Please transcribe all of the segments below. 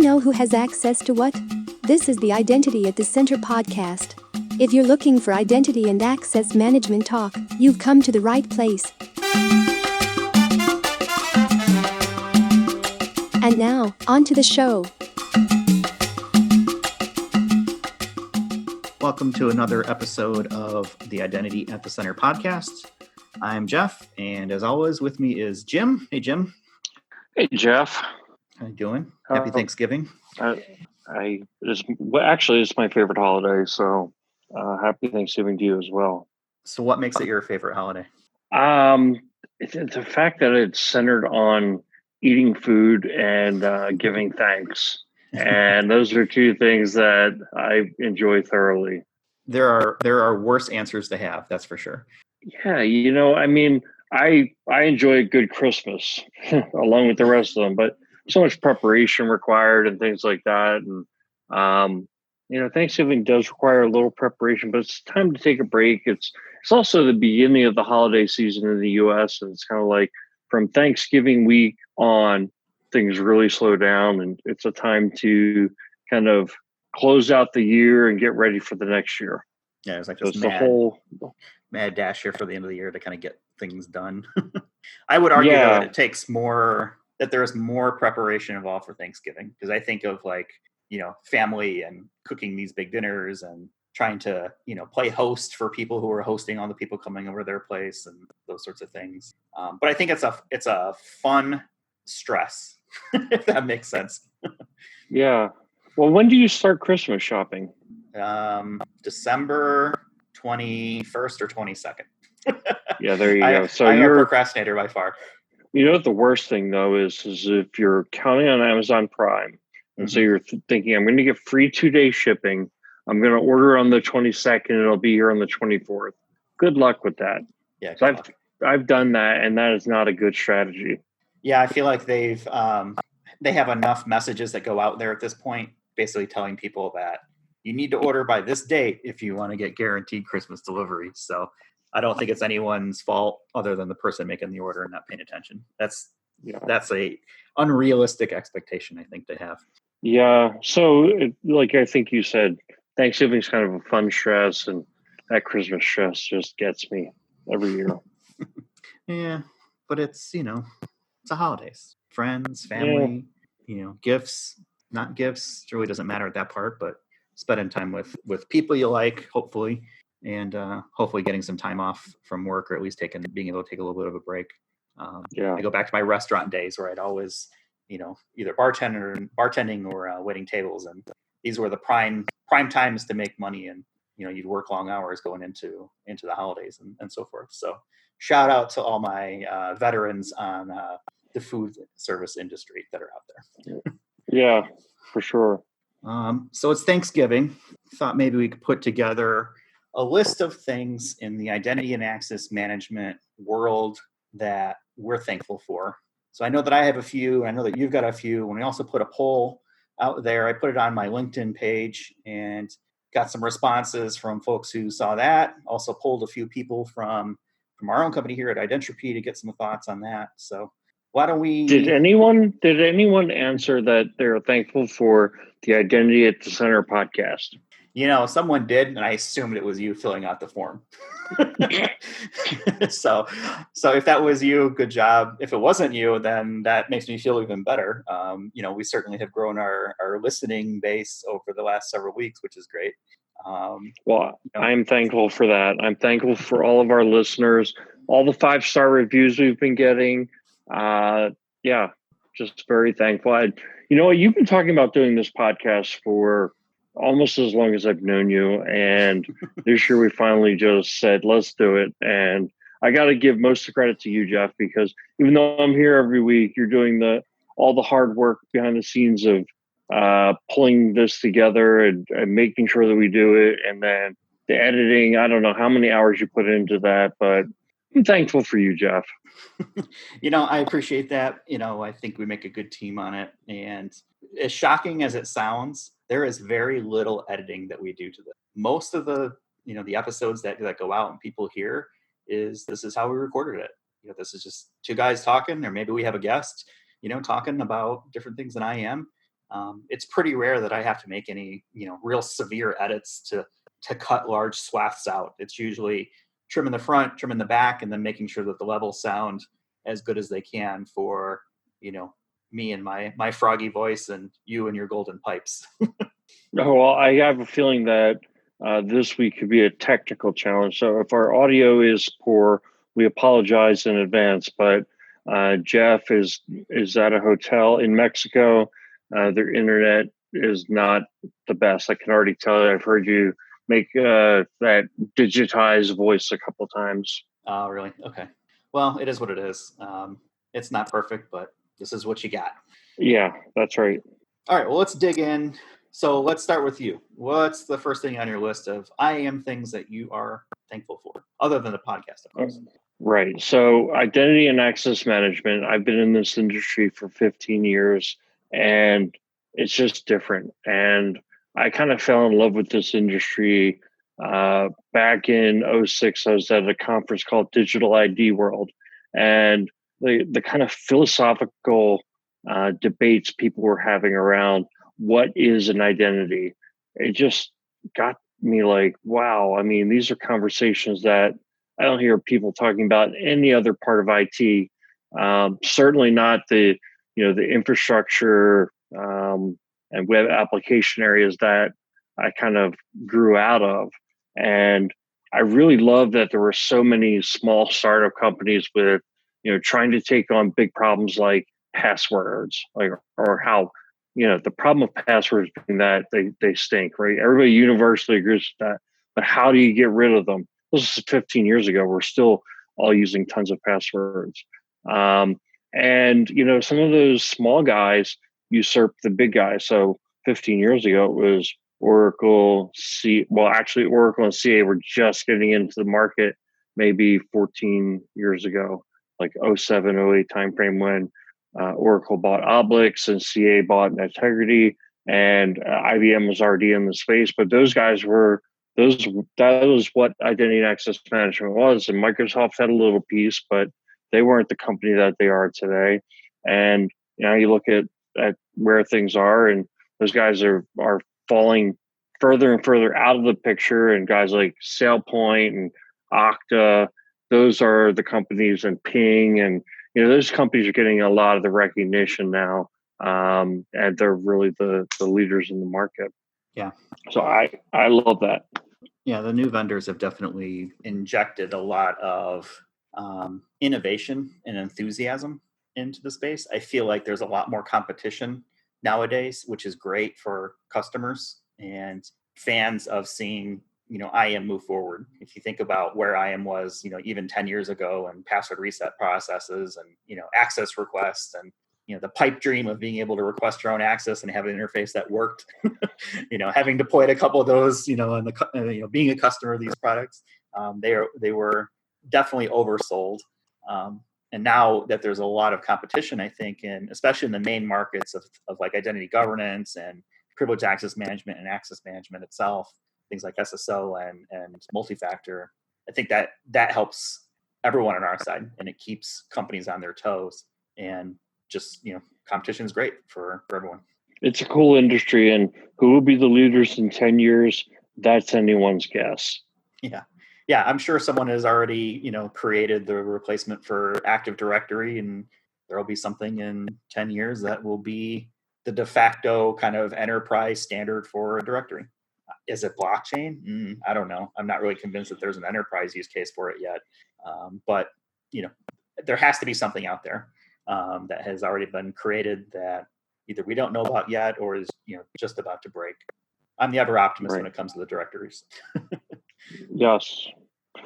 know who has access to what? This is the Identity at the Center podcast. If you're looking for identity and access management talk, you've come to the right place. And now, on to the show. Welcome to another episode of the Identity at the Center podcast. I'm Jeff, and as always, with me is Jim. Hey, Jim. Hey, Jeff. How you doing? Happy Thanksgiving. It's my favorite holiday, so happy Thanksgiving to you as well. So what makes it your favorite holiday? It's the fact that it's centered on eating food and giving thanks. And those are two things that I enjoy thoroughly. There are worse answers to have, that's for sure. Yeah, I enjoy a good Christmas along with the rest of them, but so much preparation required and things like that. And, Thanksgiving does require a little preparation, but it's time to take a break. It's also the beginning of the holiday season in the U.S. And it's kind of like from Thanksgiving week on, things really slow down, and it's a time to kind of close out the year and get ready for the next year. Yeah, it's like so this mad dash here for the end of the year to kind of get things done. I would argue that there is more preparation involved for Thanksgiving, because I think of family and cooking these big dinners and trying to, play host for people who are hosting all the people coming over their place and those sorts of things. But I think it's a fun stress, if that makes sense. Yeah. Well, when do you start Christmas shopping? December 21st or 22nd. Yeah, there you go. So I'm a procrastinator by far. You know what the worst thing though is if you're counting on Amazon Prime, and so you're thinking, I'm going to get free 2-day shipping. I'm going to order on the 22nd, and it'll be here on the 24th. Good luck with that. Yeah, so I've done that, and that is not a good strategy. Yeah, I feel like they have enough messages that go out there at this point, basically telling people that you need to order by this date if you want to get guaranteed Christmas delivery. So I don't think it's anyone's fault other than the person making the order and not paying attention. That's a unrealistic expectation, I think, to have. Yeah. So like I think you said, Thanksgiving's kind of a fun stress, and that Christmas stress just gets me every year. Yeah. But it's the holidays, friends, family, gifts, not gifts. It really doesn't matter at that part, but spending time with people you like, hopefully, and hopefully getting some time off from work, or at least being able to take a little bit of a break. I go back to my restaurant days where I'd always, either bartending or waiting tables, and these were the prime times to make money, and you'd work long hours going into the holidays and so forth. So shout out to all my veterans on the food service industry that are out there. Yeah, for sure. So it's Thanksgiving. Thought maybe we could put together a list of things in the identity and access management world that we're thankful for. So I know that I have a few. I know that you've got a few. And we also put a poll out there. I put it on my LinkedIn page and got some responses from folks who saw that. Also polled a few people from our own company here at Identropy to get some thoughts on that. So why don't we... Did anyone answer that they're thankful for the Identity at the Center podcast? Someone did, and I assumed it was you filling out the form. So if that was you, good job. If it wasn't you, then that makes me feel even better. We certainly have grown our listening base over the last several weeks, which is great. I'm thankful for that. I'm thankful for all of our listeners, all the 5-star reviews we've been getting. Just very thankful. You've been talking about doing this podcast for almost as long as I've known you, and this year we finally just said, let's do it. And I got to give most of the credit to you, Jeff, because even though I'm here every week, you're doing all the hard work behind the scenes of pulling this together and making sure that we do it. And then the editing, I don't know how many hours you put into that, but I'm thankful for you, Jeff. I appreciate that. I think we make a good team on it. And as shocking as it sounds, there is very little editing that we do to this. Most of the episodes that go out and people hear this is how we recorded it. This is just two guys talking, or maybe we have a guest, talking about different things in IAM. It's pretty rare that I have to make any, real severe edits to cut large swaths out. It's usually trimming the front, trimming the back, and then making sure that the levels sound as good as they can for, me and my froggy voice and you and your golden pipes. Oh, well, I have a feeling that this week could be a technical challenge. So if our audio is poor, we apologize in advance. But Jeff is at a hotel in Mexico. Their internet is not the best. I can already tell you. I've heard you make that digitized voice a couple times. Oh, really? Okay. Well, it is what it is. It's not perfect, but this is what you got. Yeah, that's right. All right. Well, let's dig in. So let's start with you. What's the first thing on your list of IAM things that you are thankful for, other than the podcast, of course? Right. So identity and access management, I've been in this industry for 15 years and it's just different. And I kind of fell in love with this industry back in '06. I was at a conference called Digital ID World, and the kind of philosophical debates people were having around what is an identity, it just got me like, wow. I mean, these are conversations that I don't hear people talking about any other part of IT. Certainly not the infrastructure and web application areas that I kind of grew out of. And I really love that there were so many small startup companies with, trying to take on big problems like passwords, like or how, the problem of passwords being that they stink, right? Everybody universally agrees with that. But how do you get rid of them? This is 15 years ago. We're still all using tons of passwords. And, some of those small guys usurp the big guys. So 15 years ago, it was Oracle, Oracle and CA were just getting into the market maybe 14 years ago, like 07, 08 timeframe when Oracle bought Oblix and CA bought Integrity, and IBM was already in the space. But those guys were that was what identity and access management was. And Microsoft had a little piece, but they weren't the company that they are today. And you look at where things are, and those guys are falling further and further out of the picture. And guys like SailPoint and Okta, those are the companies, and Ping, and those companies are getting a lot of the recognition now, and they're really the leaders in the market. Yeah. So I love that. Yeah, the new vendors have definitely injected a lot of innovation and enthusiasm into the space. I feel like there's a lot more competition nowadays, which is great for customers and fans of seeing, IAM move forward. If you think about where IAM was, even 10 years ago, and password reset processes and, access requests and, the pipe dream of being able to request your own access and have an interface that worked, having deployed a couple of those, and being a customer of these products, they were definitely oversold. And now that there's a lot of competition, I think, and especially in the main markets of like identity governance and privileged access management and access management itself, things like SSO and multi-factor, I think that helps everyone on our side, and it keeps companies on their toes. And just, competition is great for everyone. It's a cool industry, and who will be the leaders in 10 years? That's anyone's guess. Yeah, I'm sure someone has already, created the replacement for Active Directory, and there'll be something in 10 years that will be the de facto kind of enterprise standard for a directory. Is it blockchain? I don't know. I'm not really convinced that there's an enterprise use case for it yet. But, there has to be something out there that has already been created that either we don't know about yet or is, just about to break. I'm the ever optimist Right. when it comes to the directories. Yes.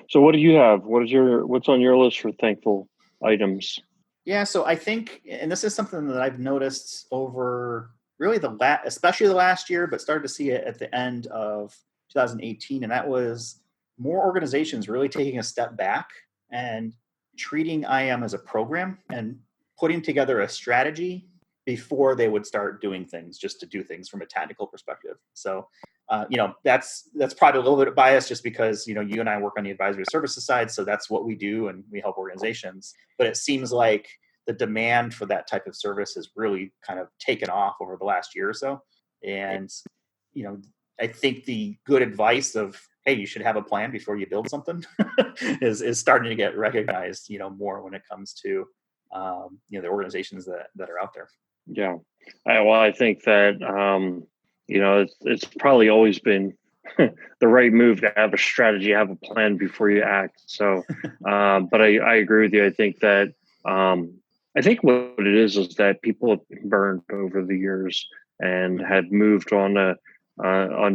So what do you have? What's on your list for thankful items? Yeah, so I think, and this is something that I've noticed over really especially the last year, but started to see it at the end of 2018, and that was more organizations really taking a step back and treating IAM as a program and putting together a strategy before they would start doing things, just to do things from a tactical perspective. So, that's probably a little bit biased just because, you and I work on the advisory services side. So that's what we do, and we help organizations. But it seems like the demand for that type of service has really kind of taken off over the last year or so. And, I think the good advice of, hey, you should have a plan before you build something is starting to get recognized, more when it comes to, the organizations that are out there. Yeah. I think that, it's probably always been the right move to have a strategy, have a plan before you act. So, but I agree with you. I think that, I think what it is that people have been burned over the years and had moved on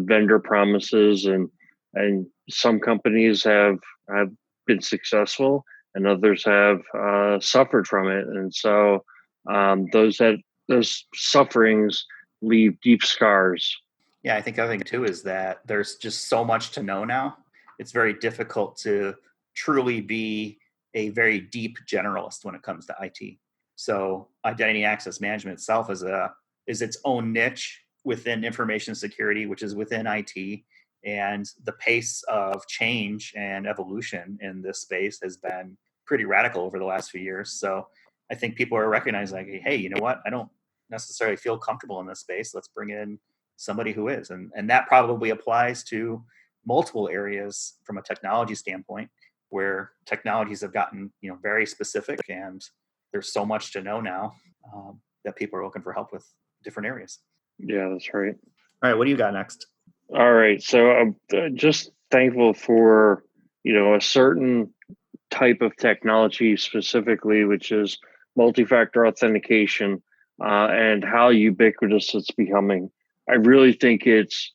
vendor promises, and some companies have been successful and others have suffered from it. And so those sufferings leave deep scars. Yeah, I think the other thing too is that there's just so much to know now. It's very difficult to truly be a very deep generalist when it comes to IT. So identity access management itself is its own niche within information security, which is within IT. And the pace of change and evolution in this space has been pretty radical over the last few years. So I think people are recognizing, like, hey, you know what? I don't necessarily feel comfortable in this space. Let's bring in somebody who is. And that probably applies to multiple areas from a technology standpoint, where technologies have gotten, very specific, and there's so much to know now that people are looking for help with different areas. Yeah, that's right. All right, what do you got next? All right. So I'm just thankful for, a certain type of technology specifically, which is multi-factor authentication, and how ubiquitous it's becoming. I really think it's,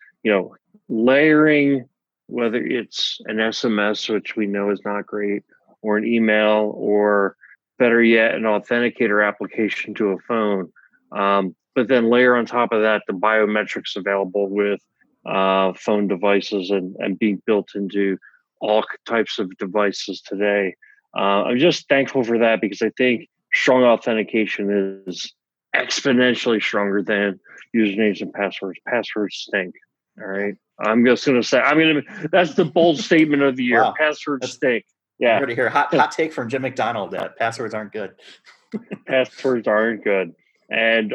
layering, whether it's an SMS, which we know is not great, or an email, or better yet, an authenticator application to a phone. But then layer on top of that the biometrics available with phone devices and being built into all types of devices today. I'm just thankful for that, because I think strong authentication is exponentially stronger than usernames and passwords. Passwords stink. All right. I'm just going to say, that's the bold statement of the year. Wow. Passwords stink. Yeah. I heard to hear hot take from Jim McDonald that passwords aren't good. Passwords aren't good. And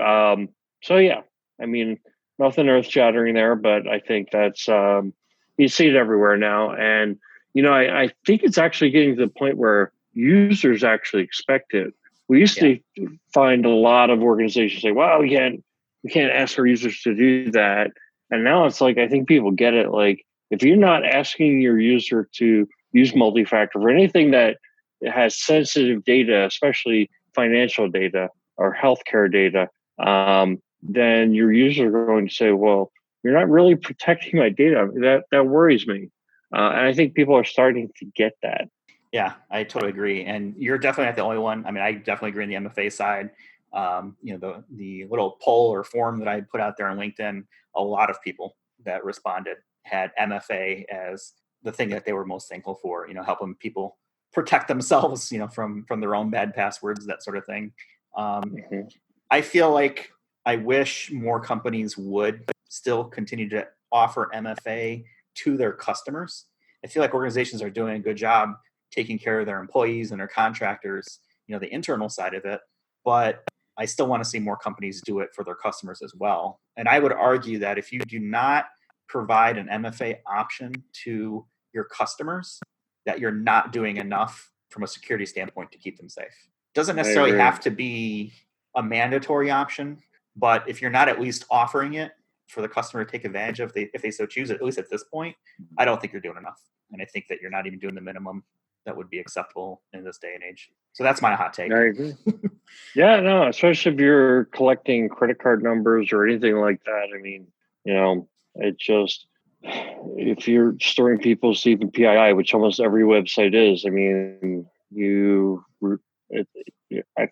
so, yeah, nothing earth shattering there, but I think that's, you see it everywhere now. And, I think it's actually getting to the point where users actually expect it. We used to find a lot of organizations say, well, we can't ask our users to do that. And now it's like, I think people get it. Like, if you're not asking your user to use multi-factor for anything that has sensitive data, especially financial data or healthcare data, then your users are going to say, well, you're not really protecting my data. That worries me. And I think people are starting to get that. Yeah, I totally agree. And you're definitely not the only one. I definitely agree on the MFA side. The little poll or form that I put out there on LinkedIn, a lot of people that responded had MFA as the thing that they were most thankful for, helping people protect themselves, from their own bad passwords, that sort of thing. I feel like I wish more companies would still continue to offer MFA to their customers. I feel like organizations are doing a good job taking care of their employees and their contractors, the internal side of it. But I still want to see more companies do it for their customers as well. And I would argue that if you do not provide an MFA option to your customers, that you're not doing enough from a security standpoint to keep them safe. It doesn't necessarily have to be a mandatory option, but if you're not at least offering it for the customer to take advantage of, if they so choose, at least at this point, I don't think you're doing enough. And I think that you're not even doing the minimum that would be acceptable in this day and age. So that's my hot take. I agree. Yeah, no, especially if you're collecting credit card numbers or anything like that. It just, if you're storing people's even PII, which almost every website is, I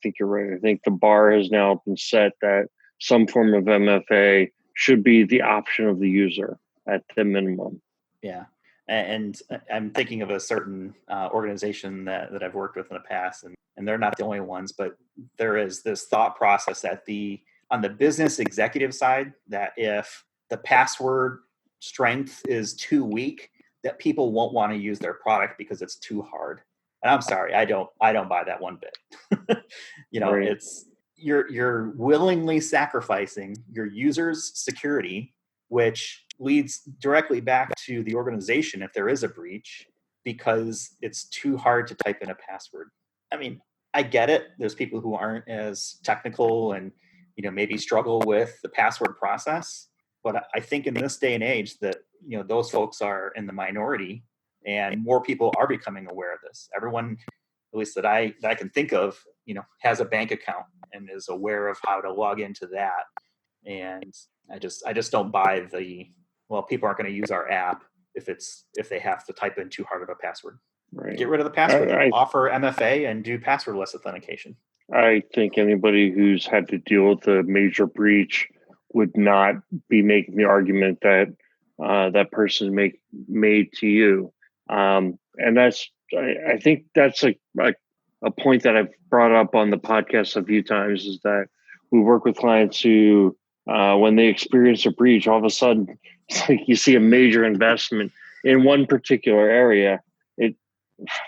think you're right. I think the bar has now been set that some form of MFA should be the option of the user at the minimum. Yeah. And I'm thinking of a certain organization that I've worked with in the past, and they're not the only ones, but there is this thought process that on the business executive side, that if the password strength is too weak, that people won't want to use their product because it's too hard. And I'm sorry, I don't buy that one bit. Right. It's you're willingly sacrificing your users' security, which leads directly back to the organization if there is a breach, because it's too hard to type in a password. I mean, I get it. There's people who aren't as technical and maybe struggle with the password process. But I think in this day and age that those folks are in the minority, and more people are becoming aware of this. Everyone, at least that I can think of, has a bank account and is aware of how to log into that. And I just don't buy people aren't going to use our app if they have to type in too hard of a password. Right. Get rid of the password. Offer MFA and do passwordless authentication. I think anybody who's had to deal with a major breach would not be making the argument that that person made to you. And I think that's a point that I've brought up on the podcast a few times, is that we work with clients who, when they experience a breach, all of a sudden, it's like you see a major investment in one particular area.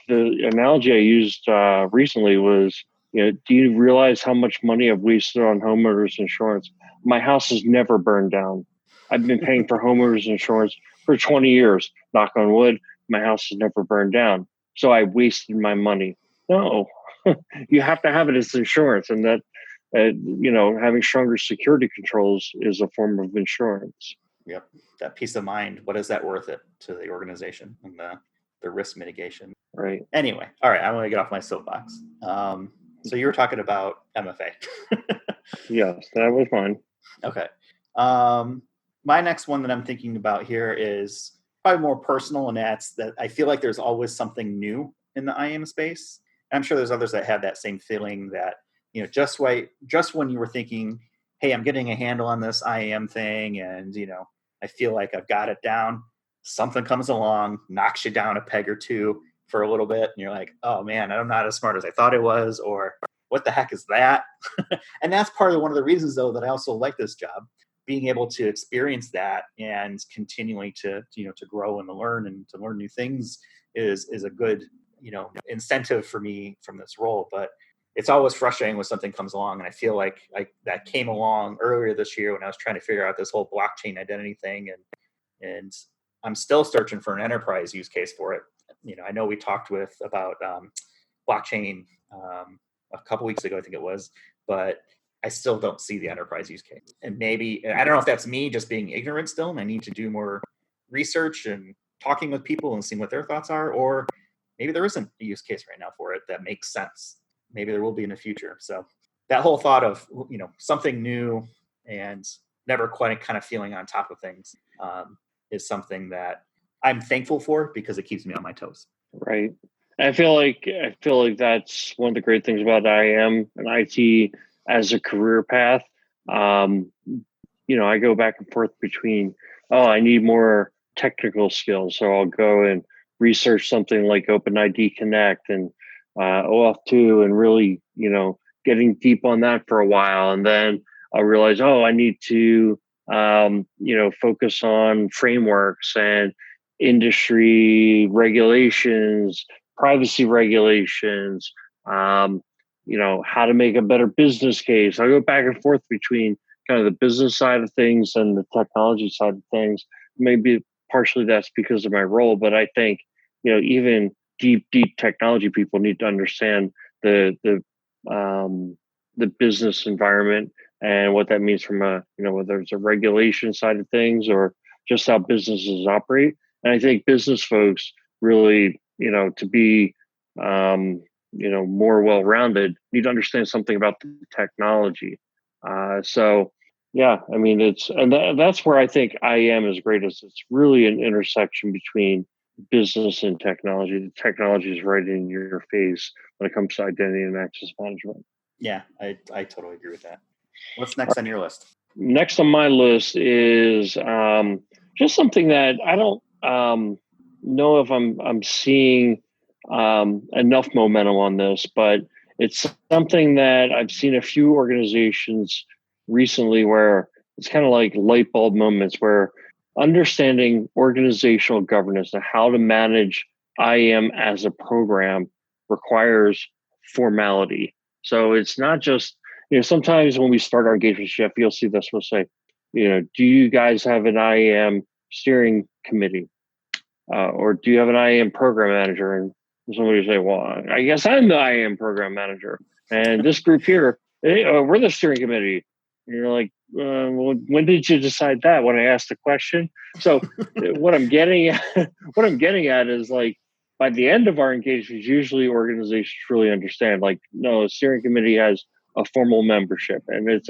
The analogy I used recently was, do you realize how much money I've wasted on homeowners insurance? My house has never burned down. I've been paying for homeowners insurance for 20 years. Knock on wood, my house has never burned down. So I wasted my money. No, you have to have it as insurance, and that having stronger security controls is a form of insurance. Yep, that peace of mind. What is that worth it to the organization and the risk mitigation? Right. Anyway, all right, I want to get off my soapbox. So you were talking about MFA. Yes, that was mine. Okay. My next one that I'm thinking about here is probably more personal, and that's that I feel like there's always something new in the IAM space. I'm sure there's others that have that same feeling that, just when you were thinking, hey, I'm getting a handle on this IAM thing, and, I feel like I've got it down, something comes along, knocks you down a peg or two for a little bit, and you're like, oh man, I'm not as smart as I thought I was, or what the heck is that? And that's part of one of the reasons, though, that I also like this job, being able to experience that and continuing to grow and to learn new things is a good incentive for me from this role. But it's always frustrating when something comes along, and I feel like that came along earlier this year when I was trying to figure out this whole blockchain identity thing, and I'm still searching for an enterprise use case for it. I know we talked about blockchain a couple weeks ago, I think it was, but I still don't see the enterprise use case. And maybe, I don't know if that's me just being ignorant still, and I need to do more research and talking with people and seeing what their thoughts are, or maybe there isn't a use case right now for it that makes sense. Maybe there will be in the future. So that whole thought of, something new and never quite kind of feeling on top of things is something that I'm thankful for, because it keeps me on my toes. Right. I feel like that's one of the great things about IAM and IT as a career path. I go back and forth between, I need more technical skills, so I'll go and research something like OpenID Connect and OAuth2, and really, getting deep on that for a while, and then I'll realize, I need to, focus on frameworks and industry regulations, privacy regulations, how to make a better business case. I go back and forth between kind of the business side of things and the technology side of things. Maybe partially that's because of my role, but I think, even deep technology people need to understand the business environment and what that means from whether it's a regulation side of things or just how businesses operate. And I think business folks really, to be, more well-rounded, need to understand something about the technology. So, yeah, I mean, that's where I think IAM is greatest. It's really an intersection between business and technology. The technology is right in your face when it comes to identity and access management. Yeah, I totally agree with that. What's next on your list? Next on my list is just something that I don't know if I'm seeing enough momentum on this, but it's something that I've seen a few organizations recently where it's kind of like light bulb moments, where understanding organizational governance and how to manage IAM as a program requires formality. So it's not just, sometimes when we start our engagement, Jeff, you'll see this, we'll say, do you guys have an IAM steering committee? Or do you have an IAM program manager? And somebody will say, well, I guess I'm the IAM program manager. And this group here, we're the steering committee. And you're like, well, when did you decide that? When I asked the question. So what I'm getting at is like, by the end of our engagements, usually organizations really understand, like, no, a steering committee has a formal membership, and it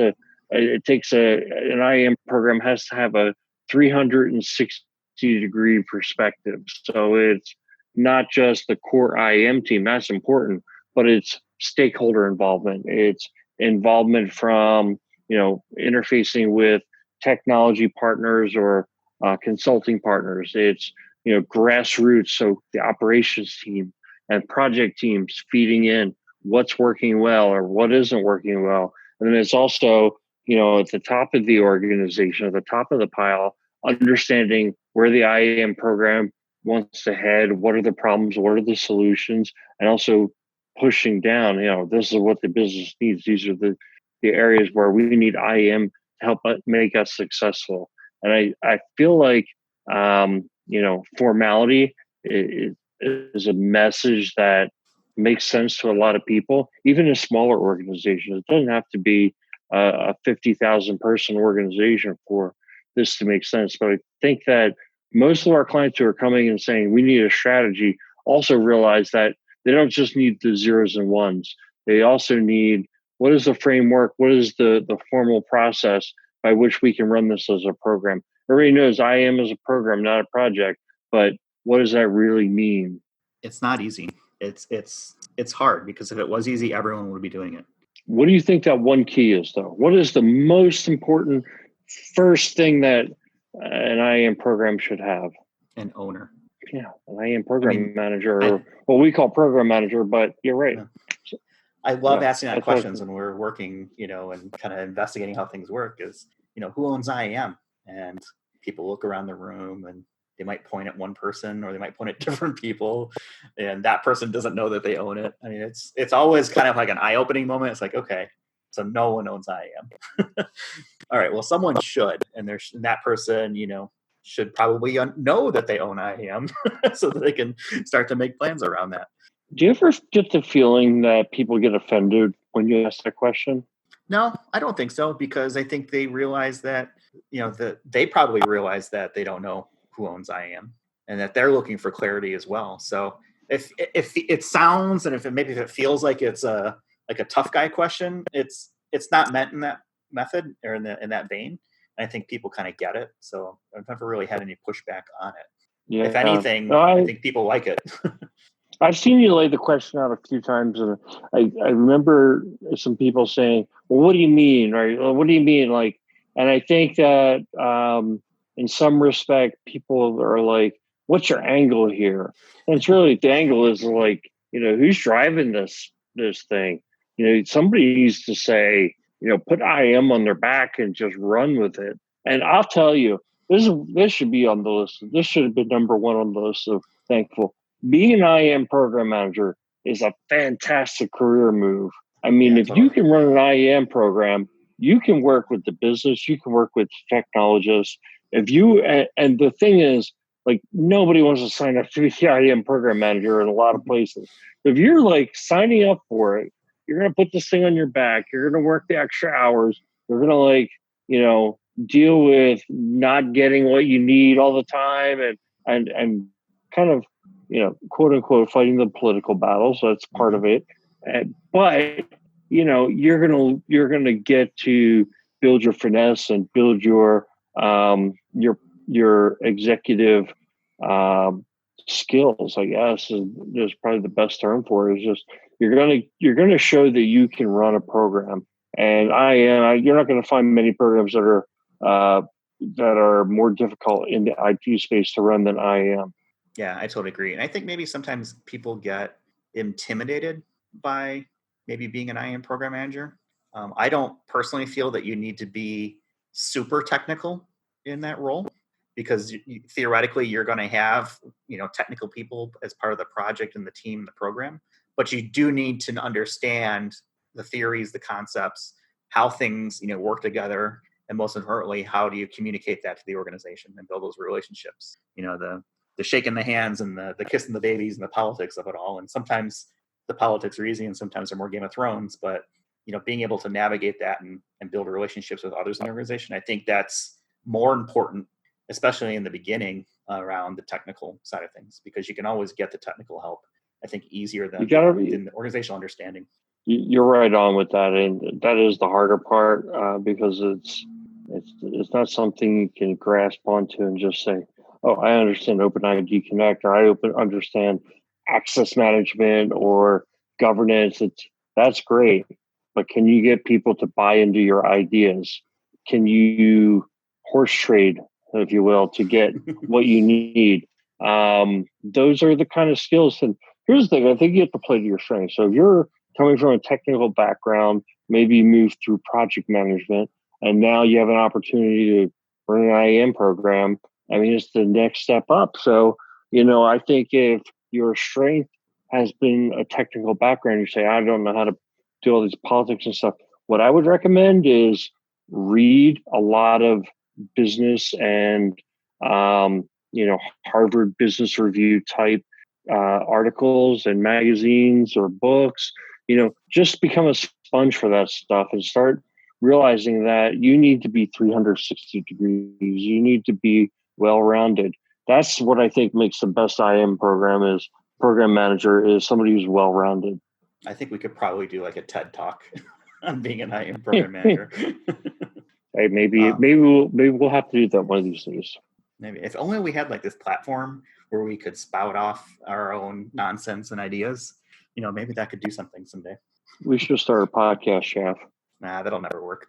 takes an IAM program has to have a 360-degree perspective. So it's not just the core IAM team, that's important, but it's stakeholder involvement. It's involvement from, interfacing with technology partners or consulting partners. It's, grassroots. So the operations team and project teams feeding in what's working well or what isn't working well. And then it's also, at the top of the organization, at the top of the pile, understanding where the IAM program wants to head, what are the problems, what are the solutions, and also pushing down, this is what the business needs. These are the areas where we need IAM to help make us successful. And I feel like, formality is a message that makes sense to a lot of people, even in smaller organizations. It doesn't have to be a 50,000 person organization for this to make sense. But I think that most of our clients who are coming and saying we need a strategy also realize that they don't just need the zeros and ones. They also need, what is the framework? What is the formal process by which we can run this as a program? Everybody knows IAM is a program, not a project, but what does that really mean? It's not easy. It's hard, because if it was easy, everyone would be doing it. What do you think that one key is, though? What is the most important first thing that an IAM program should have? An owner. Yeah, an IAM program manager, or what we call program manager, but you're right. Yeah. I love asking that questions when we're working, and kind of investigating how things work is, who owns IAM? And people look around the room and they might point at one person, or they might point at different people, and that person doesn't know that they own it. I mean, it's always kind of like an eye-opening moment. It's like, okay, so no one owns IAM. All right, well, someone should, and that person, should probably know that they own IAM so that they can start to make plans around that. Do you ever get the feeling that people get offended when you ask that question? No, I don't think so, because I think they realize that, they probably realize that they don't know who owns IAM, and that they're looking for clarity as well. So if it sounds, and if it feels like it's a tough guy question, it's not meant in that method or in that vein. And I think people kind of get it. So I've never really had any pushback on it. Yeah. If anything, I think people like it. I've seen you lay the question out a few times, and I remember some people saying, well, what do you mean? Right? Well, what do you mean? Like, and I think that in some respect, people are like, what's your angle here? And it's really, the angle is like, who's driving this thing? Somebody needs to say, put IAM on their back and just run with it. And I'll tell you, this should be on the list. This should have been number one on the list of thankful. Being an IAM program manager is a fantastic career move. I mean, if you can run an IAM program, you can work with the business, you can work with technologists. And the thing is, like, nobody wants to sign up to be the IAM program manager in a lot of places. If you're like signing up for it, you're going to put this thing on your back, you're going to work the extra hours, you're going to deal with not getting what you need all the time, and kind of, quote unquote, fighting the political battles. So that's part of it. But, you're going to get to build your finesse and build your executive skills, I guess, is probably the best term for it. Is just, you're going to show that you can run a program. And you're not going to find many programs that are more difficult in the IT space to run than IAM. Yeah, I totally agree. And I think maybe sometimes people get intimidated by maybe being an IAM program manager. I don't personally feel that you need to be super technical in that role, because theoretically you're going to have, technical people as part of the project and the team, the program, but you do need to understand the theories, the concepts, how things, work together. And most importantly, how do you communicate that to the organization and build those relationships? The shaking the hands and the kissing the babies and the politics of it all. And sometimes the politics are easy and sometimes they're more Game of Thrones, but being able to navigate that and build relationships with others in the organization, I think that's more important, especially in the beginning around the technical side of things, because you can always get the technical help, I think, easier than the organizational understanding. You're right on with that, and that is the harder part because it's not something you can grasp onto and just say, "Oh, I understand OpenID Connect," or "I understand access management or governance." That's great, but can you get people to buy into your ideas? Can you horse trade, if you will, to get what you need? Those are the kind of skills. And here's the thing: I think you have to play to your strengths. So if you're coming from a technical background, maybe you move through project management, and now you have an opportunity to run an IAM program. I mean, it's the next step up. So, I think if your strength has been a technical background, you say, I don't know how to do all these politics and stuff. What I would recommend is read a lot of business and, Harvard Business Review type articles and magazines or books. Just become a sponge for that stuff and start realizing that you need to be 360 degrees. You need to be well-rounded. That's what I think makes the best IAM program manager is somebody who's well-rounded. I think we could probably do like a TED talk on being an IAM program manager. Hey, maybe we'll have to do that one of these days. Maybe if only we had like this platform where we could spout off our own nonsense and ideas. Maybe that could do something someday. We should start a podcast, Chef. Nah, that'll never work.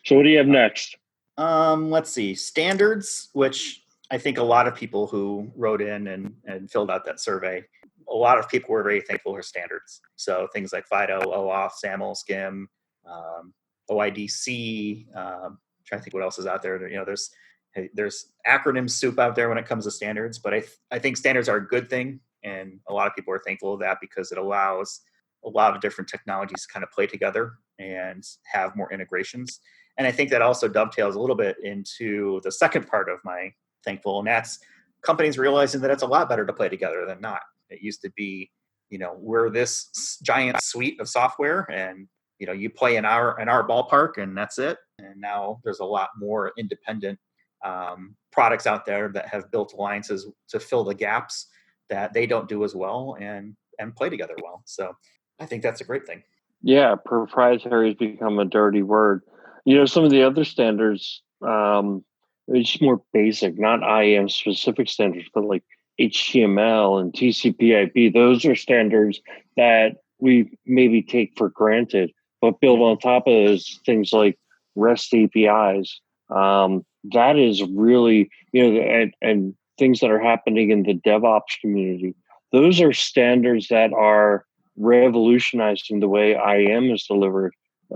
So what do you have next? Let's see. Standards, which I think a lot of people who wrote in and filled out that survey, a lot of people were very thankful for standards. So things like FIDO, OAuth, SAML, SCIM, OIDC, trying to think what else is out there. There's acronym soup out there when it comes to standards, but I think standards are a good thing. And a lot of people are thankful of that because it allows a lot of different technologies to kind of play together and have more integrations. And I think that also dovetails a little bit into the second part of my thankful, and that's companies realizing that it's a lot better to play together than not. It used to be, we're this giant suite of software and, you play in our ballpark and that's it. And now there's a lot more independent products out there that have built alliances to fill the gaps that they don't do as well and play together well. So I think that's a great thing. Yeah, proprietary has become a dirty word. Some of the other standards, it's more basic, not IAM specific standards, but like HTML and TCP/IP. Those are standards that we maybe take for granted, but build on top of those things like REST APIs. That is really, and things that are happening in the DevOps community. Those are standards that are revolutionizing the way IAM is delivered.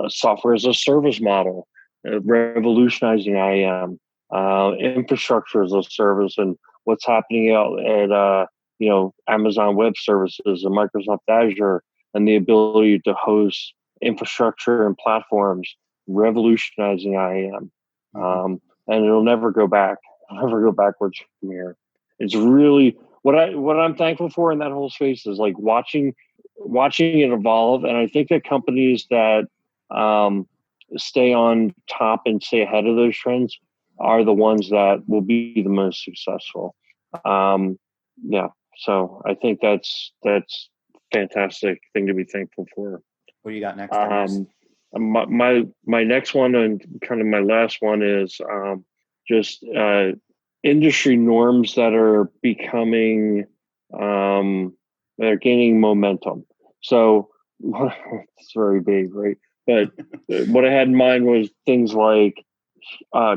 Software as a service model, revolutionizing IAM, infrastructure as a service, and what's happening out at Amazon Web Services and Microsoft Azure, and the ability to host infrastructure and platforms, revolutionizing IAM. And it'll never go back. It'll never go backwards from here. It's really what I'm thankful for in that whole space is like watching it evolve. And I think that companies that stay on top and stay ahead of those trends are the ones that will be the most successful. So I think that's fantastic thing to be thankful for. What do you got next? My next one and kind of my last one is just industry norms that are becoming that are gaining momentum. So it's very big, right? But what I had in mind was things like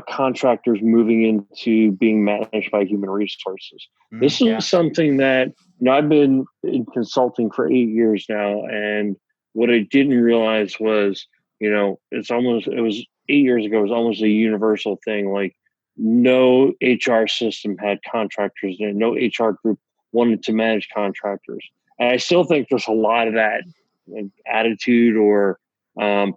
contractors moving into being managed by human resources. This is something that I've been in consulting for 8 years now, and what I didn't realize was, it was 8 years ago, it was almost a universal thing. Like no HR system had contractors in it. No HR group wanted to manage contractors. And I still think there's a lot of that attitude or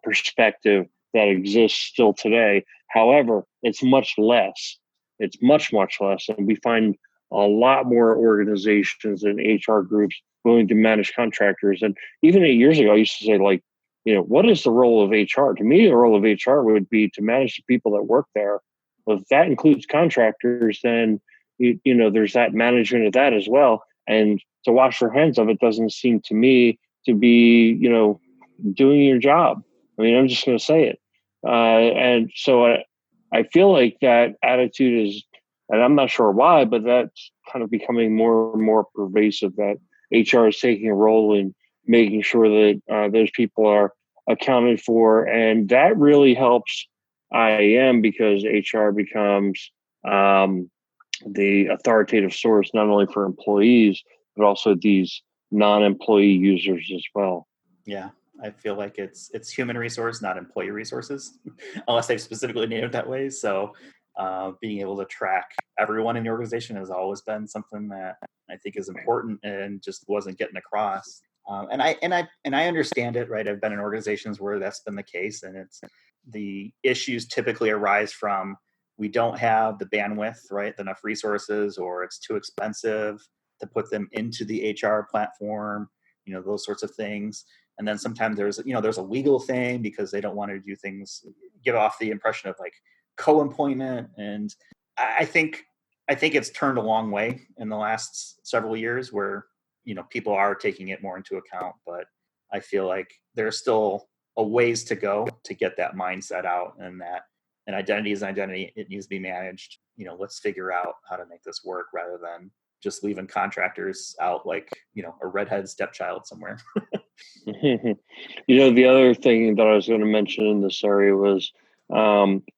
perspective that exists still today. However, it's much less. It's much, much less. And we find a lot more organizations and HR groups willing to manage contractors. And even 8 years ago, I used to say, like, what is the role of HR? To me, the role of HR would be to manage the people that work there. But if that includes contractors, then, there's that management of that as well. And to wash your hands of it doesn't seem to me to be, doing your job. I mean, I'm just going to say it. And so I feel like that attitude is, and I'm not sure why, but that's kind of becoming more and more pervasive, that HR is taking a role in making sure that those people are accounted for. And that really helps IAM because HR becomes the authoritative source, not only for employees, but also these non-employee users as well. Yeah, I feel like it's human resource, not employee resources, unless they've specifically named it that way. So being able to track everyone in the organization has always been something that I think is important and just wasn't getting across. And I understand it, right? I've been in organizations where that's been the case, and it's the issues typically arise from we don't have the bandwidth, right? Enough resources, or it's too expensive to put them into the HR platform, those sorts of things. And then sometimes there's a legal thing because they don't want to do things, give off the impression of like co-employment. And I think it's turned a long way in the last several years where, people are taking it more into account, but I feel like there's still a ways to go to get that mindset out, and that an identity is an identity. It needs to be managed. Let's figure out how to make this work rather than just leaving contractors out like, a redhead stepchild somewhere. The other thing that I was going to mention in this area was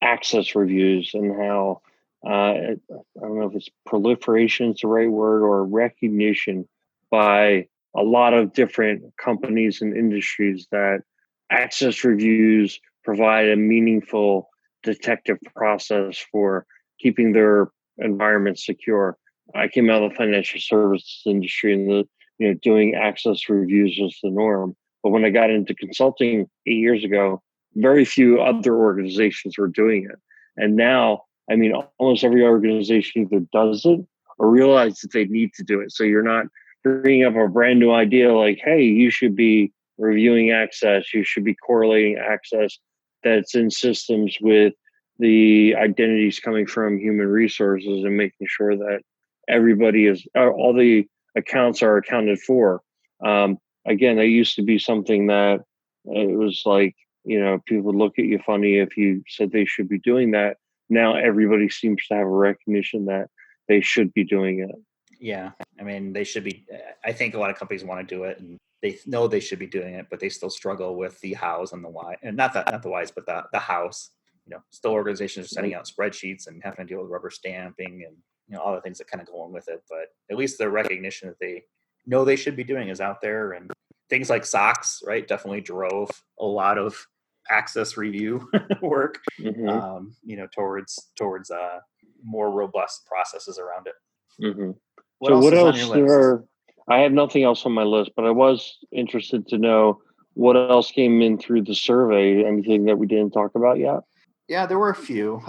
access reviews, and how I don't know if it's proliferation is the right word, or recognition by a lot of different companies and industries that access reviews provide a meaningful detective process for keeping their environment secure. I came out of the financial services industry, and doing access reviews was the norm. But when I got into consulting 8 years ago, very few other organizations were doing it. And now, I mean, almost every organization either does it or realizes that they need to do it. So you're not bringing up a brand new idea like, hey, you should be reviewing access, you should be correlating access that's in systems with the identities coming from human resources, and making sure that everybody is, all the accounts are accounted for. Again, that used to be something that it was like, people would look at you funny if you said they should be doing that. Now everybody seems to have a recognition that they should be doing it. Yeah, I mean, they should be. I think a lot of companies want to do it, and they know they should be doing it, but they still struggle with the hows and the why, and not the whys, but the hows. Still organizations are sending out spreadsheets and having to deal with rubber stamping and all the things that kind of go along with it. But at least the recognition that they know they should be doing is out there, and things like SOX, right, definitely drove a lot of access review work, towards more robust processes around it. Mm-hmm. What else is on your list? I have nothing else on my list, but I was interested to know what else came in through the survey. Anything that we didn't talk about yet? Yeah, there were a few.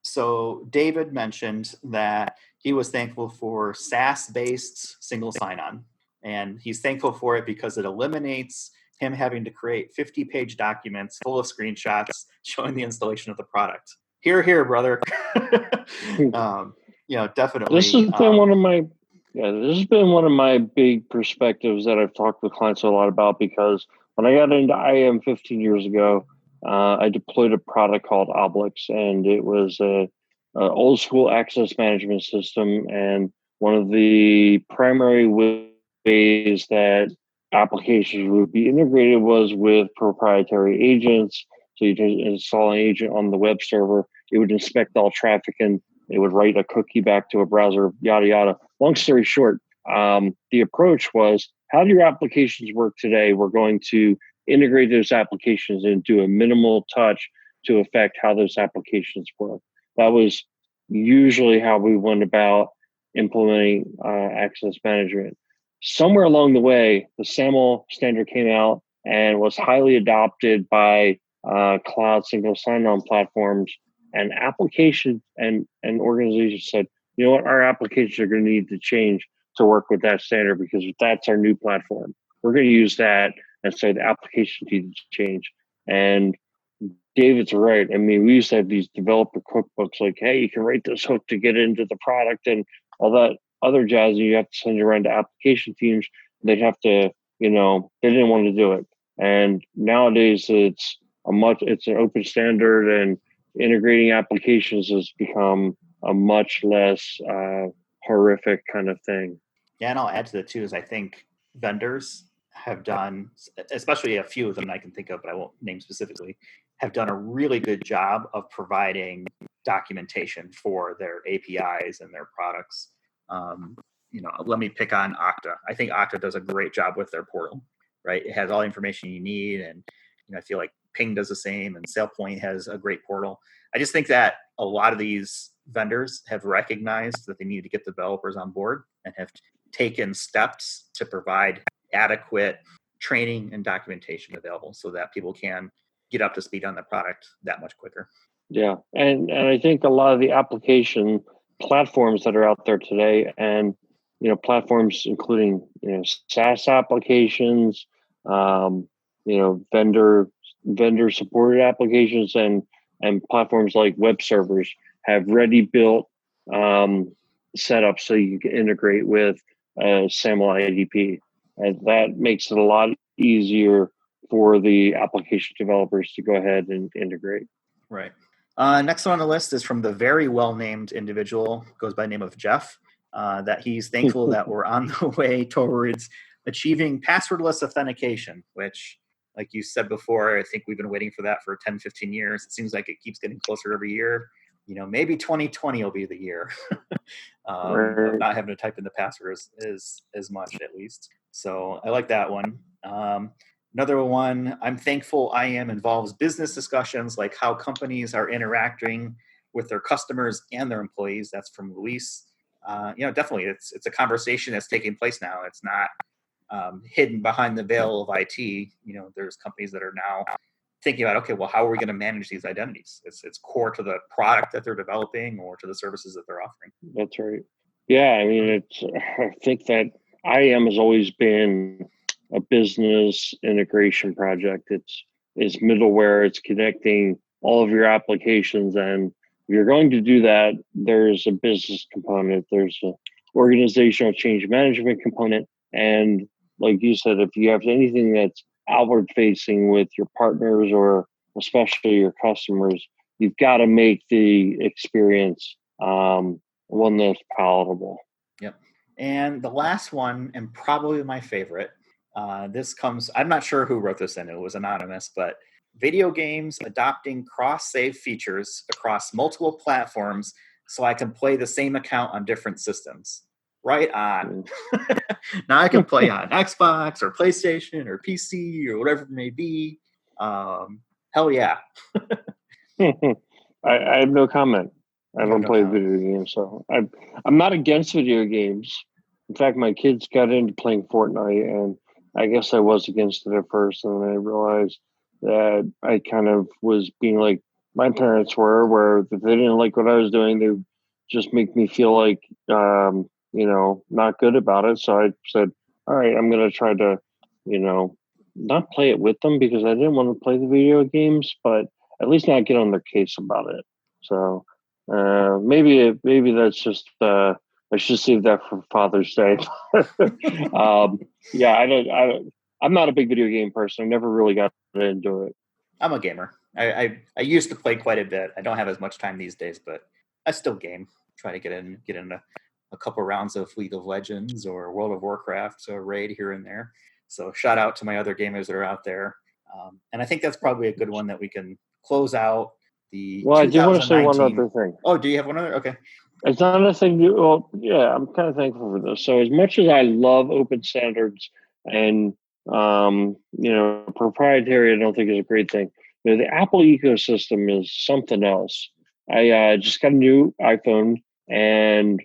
So David mentioned that he was thankful for SaaS-based single sign-on, and he's thankful for it because it eliminates him having to create 50-page documents full of screenshots showing the installation of the product. Here, brother. Definitely. This has been this has been one of my big perspectives that I've talked with clients a lot about, because when I got into IAM 15 years ago, I deployed a product called Oblix, and it was a old school access management system. And one of the primary ways that applications would be integrated was with proprietary agents. So you just install an agent on the web server, it would inspect all traffic, and it would write a cookie back to a browser, yada, yada. Long story short, the approach was, how do your applications work today? We're going to integrate those applications and do a minimal touch to affect how those applications work. That was usually how we went about implementing access management. somewhere along the way, the SAML standard came out and was highly adopted by cloud single sign-on platforms, and applications and organizations said, you know what, our applications are going to need to change to work with that standard because that's our new platform. We're going to use that, and so the application needs to change. And David's right. I mean, we used to have these developer cookbooks like, hey, you can write this hook to get into the product and all that other jazz. And you have to send it around to application teams. They'd have to, they didn't want to do it. And nowadays it's an open standard, and integrating applications has become a much less horrific kind of thing. Yeah, and I'll add to that too, is I think vendors have done, especially a few of them I can think of, but I won't name specifically, have done a really good job of providing documentation for their APIs and their products. Let me pick on Okta. I think Okta does a great job with their portal, right? It has all the information you need, and I feel like Ping does the same, and SailPoint has a great portal. I just think that a lot of these vendors have recognized that they need to get developers on board and have taken steps to provide adequate training and documentation available so that people can get up to speed on the product that much quicker. Yeah, and I think a lot of the application platforms that are out there today, and platforms including SaaS applications, vendor supported applications, and platforms like web servers have ready built setups so you can integrate with SAML IDP, and that makes it a lot easier for the application developers to go ahead and integrate. Right. Next on the list is from the very well-named individual, goes by the name of Jeff, that he's thankful that we're on the way towards achieving passwordless authentication, which, like you said before, I think we've been waiting for that for 10, 15 years. It seems like it keeps getting closer every year. Maybe 2020 will be the year of not having to type in the password as much, at least. So I like that one. Another one, I'm thankful IAM involves business discussions, like how companies are interacting with their customers and their employees. That's from Luis. Definitely, it's a conversation that's taking place now. It's not hidden behind the veil of IT. There's companies that are now thinking about, okay, well, how are we going to manage these identities? It's core to the product that they're developing or to the services that they're offering. That's right. Yeah, I mean, I think that IAM has always been a business integration project. It's middleware. It's connecting all of your applications, and if you're going to do that, there's a business component. There's an organizational change management component, and like you said, if you have anything that's outward facing with your partners or especially your customers, you've got to make the experience one that's palatable. Yep. And the last one, and probably my favorite, this comes, I'm not sure who wrote this in, it was anonymous, but video games adopting cross-save features across multiple platforms so I can play the same account on different systems. Right on. Now I can play on Xbox or PlayStation or PC or whatever it may be. Hell yeah. I have no comment. I don't play video games, so I'm not against video games. In fact, my kids got into playing Fortnite, and I guess I was against it at first, and then I realized that I kind of was being like my parents were, where if they didn't like what I was doing, they would just make me feel like not good about it. So I said, all right, I'm going to try to, not play it with them because I didn't want to play the video games, but at least not get on their case about it. So maybe that's just I should save that for Father's Day. Yeah, I'm not a big video game person. I never really got into it. I'm a gamer. I used to play quite a bit. I don't have as much time these days, but I still game. Try to get in a couple rounds of League of Legends or World of Warcraft, so raid here and there. So shout out to my other gamers that are out there. And I think that's probably a good one that we can close out the. Well, I do want to say one other thing. Oh, do you have one other? Okay. It's not a thing. Well, yeah, I'm kind of thankful for this. So as much as I love open standards and proprietary, I don't think is a great thing. The Apple ecosystem is something else. I just got a new iPhone, and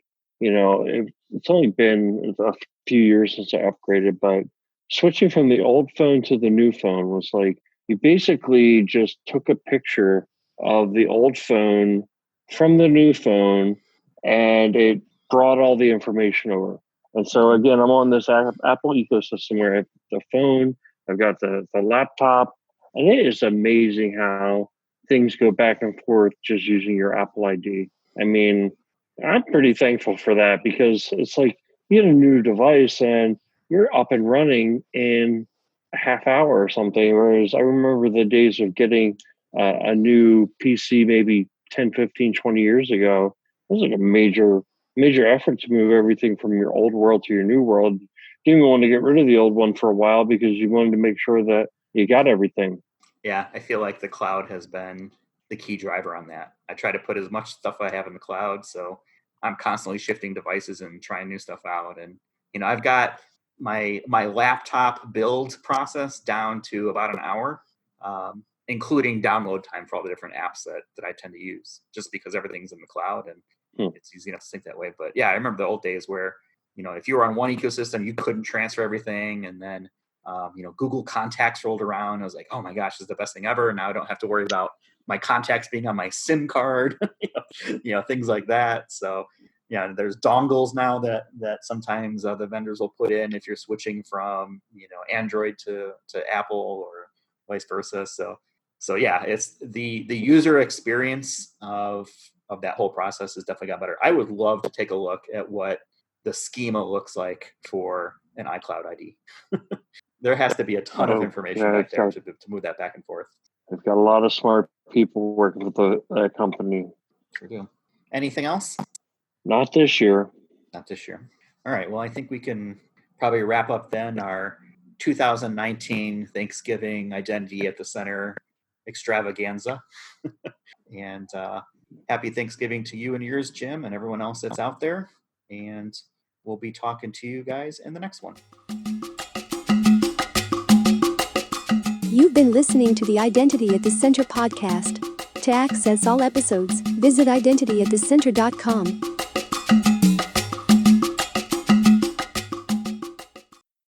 it's only been a few years since I upgraded, but switching from the old phone to the new phone was like you basically just took a picture of the old phone from the new phone and it brought all the information over. And so again, I'm on this Apple ecosystem where I have the phone, I've got the laptop, and it is amazing how things go back and forth just using your Apple ID. I mean, I'm pretty thankful for that because it's like you get a new device and you're up and running in a half hour or something. Whereas I remember the days of getting a new PC maybe 10, 15, 20 years ago. It was like a major effort to move everything from your old world to your new world. You didn't want to get rid of the old one for a while because you wanted to make sure that you got everything. Yeah, I feel like the cloud has been the key driver on that. I try to put as much stuff I have in the cloud, so I'm constantly shifting devices and trying new stuff out. And I've got my laptop build process down to about an hour, including download time for all the different apps that I tend to use, just because everything's in the cloud and it's easy enough to think that way. But yeah, I remember the old days where if you were on one ecosystem, you couldn't transfer everything, and then Google Contacts rolled around. I was like, oh my gosh, this is the best thing ever. Now I don't have to worry about my contacts being on my SIM card, things like that. So yeah, there's dongles now that sometimes the vendors will put in if you're switching from Android to Apple or vice versa. So yeah, it's the user experience of that whole process has definitely got better. I would love to take a look at what the schema looks like for an iCloud ID. There has to be a ton of information back there to move that back and forth. They've got a lot of smart people working with the company. Sure do. Anything else? Not this year. Not this year. All right. Well, I think we can probably wrap up then our 2019 Thanksgiving Identity at the Center extravaganza. And happy Thanksgiving to you and yours, Jim, and everyone else that's out there. And we'll be talking to you guys in the next one. You've been listening to the Identity at the Center podcast. To access all episodes, visit identityatthecenter.com.